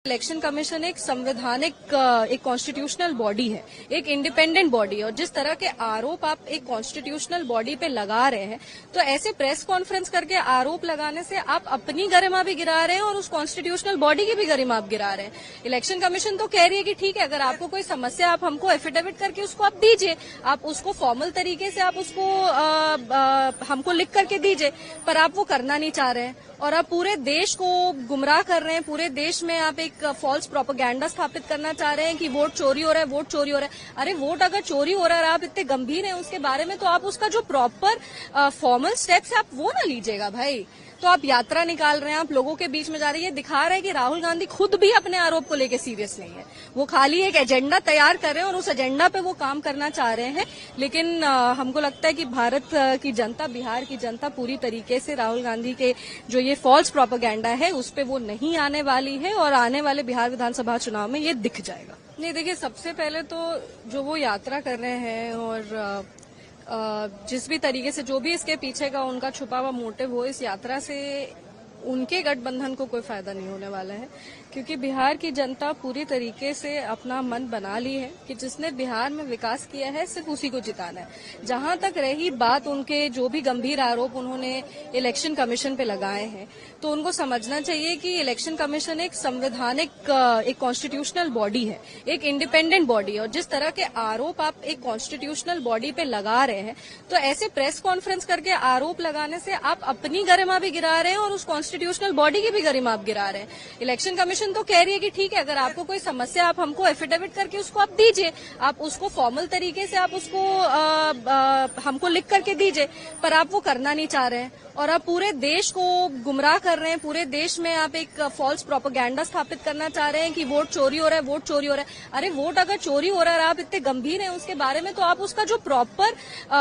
Election commission एक संवैधानिक एक कॉन्स्टिट्यूशनल बॉडी है, एक इंडिपेंडेंट बॉडी है। और जिस तरह के आरोप आप एक कॉन्स्टिट्यूशनल बॉडी पे लगा रहे हैं, तो ऐसे प्रेस कॉन्फ्रेंस करके आरोप लगाने से आप अपनी गरिमा भी गिरा रहे हैं और उस कॉन्स्टिट्यूशनल बॉडी की भी गरिमा आप गिरा रहे हैं। इलेक्शन कमीशन तो कह रही है कि ठीक है, अगर आपको कोई समस्या आप हमको एफिडेविट करके उसको आप दीजिए, आप उसको फॉर्मल तरीके से आप उसको हमको लिख करके दीजिए, पर आप वो करना नहीं चाह रहे हैं और आप पूरे देश को गुमराह कर रहे हैं। पूरे देश में आप एक फॉल्स प्रोपेगेंडा स्थापित करना चाह रहे हैं कि वोट चोरी हो रहा है, वोट चोरी हो रहा है। अरे वोट अगर चोरी हो रहा है और आप इतने गंभीर हैं उसके बारे में, तो आप उसका जो प्रॉपर फॉर्मल स्टेप्स है आप वो ना लीजिएगा भाई। तो आप यात्रा निकाल रहे हैं, आप लोगों के बीच में जा रहे हैं, ये दिखा रहा है कि राहुल गांधी खुद भी अपने आरोप को लेकर सीरियस नहीं है। वो खाली एक एजेंडा तैयार कर रहे हैं और उस एजेंडा पे वो काम करना चाह रहे हैं। लेकिन हमको लगता है कि भारत की जनता, बिहार की जनता पूरी तरीके से राहुल गांधी के जो ये फॉल्स प्रोपेगेंडा है उस पे वो नहीं आने वाली है और आने वाले बिहार विधानसभा चुनाव में ये दिख जाएगा। नहीं देखिए, सबसे पहले तो जो वो यात्रा कर रहे हैं और जिस भी तरीके से जो भी इसके पीछे का उनका छुपा हुआ मोटिव हो, इस यात्रा से उनके गठबंधन को कोई फायदा नहीं होने वाला है, क्योंकि बिहार की जनता पूरी तरीके से अपना मन बना ली है कि जिसने बिहार में विकास किया है सिर्फ उसी को जिताना है। जहां तक रही बात उनके जो भी गंभीर आरोप उन्होंने इलेक्शन कमीशन पे लगाए हैं, तो उनको समझना चाहिए कि इलेक्शन कमीशन एक संवैधानिक एक कॉन्स्टिट्यूशनल बॉडी है, एक इंडिपेंडेंट बॉडी है। और जिस तरह के आरोप आप एक कॉन्स्टिट्यूशनल बॉडी पे लगा रहे हैं, तो ऐसे प्रेस कॉन्फ्रेंस करके आरोप लगाने से आप अपनी गरिमा भी गिरा रहे हैं और उस कॉन्स्टिट्यूशनल बॉडी की भी गरिमा आप गिरा रहे हैं। इलेक्शन कमीशन तो कह रही है कि ठीक है, अगर आपको कोई समस्या आप हमको एफिडेविट करके उसको आप दीजिए, आप उसको फॉर्मल तरीके से आप उसको हमको लिख करके दीजिए, पर आप वो करना नहीं चाह रहे हैं और आप पूरे देश को गुमराह कर रहे हैं। पूरे देश में आप एक फॉल्स प्रोपेगेंडा स्थापित करना चाह रहे हैं कि वोट चोरी हो रहा है, वोट चोरी हो रहा है। अरे वोट अगर चोरी हो रहा है और आप इतने गंभीर हैं उसके बारे में, तो आप उसका जो प्रॉपर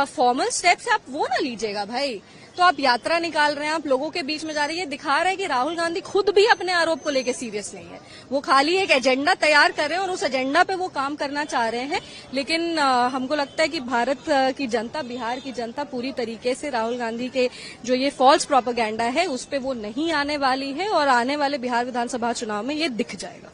फॉर्मल स्टेप्स है आप वो ना लीजिएगा भाई। तो आप यात्रा निकाल रहे हैं, आप लोगों के बीच में जा रहे हैं, ये दिखा रहा है कि राहुल गांधी खुद भी अपने आरोप को लेकर सीरियस नहीं है। वो खाली एक एजेंडा तैयार कर रहे हैं और उस एजेंडा पे वो काम करना चाह रहे हैं। लेकिन हमको लगता है कि भारत की जनता, बिहार की जनता पूरी तरीके से राहुल गांधी के जो ये फॉल्स प्रोपेगेंडा है उस पे वो नहीं आने वाली है और आने वाले बिहार विधानसभा चुनाव में ये दिख जाएगा।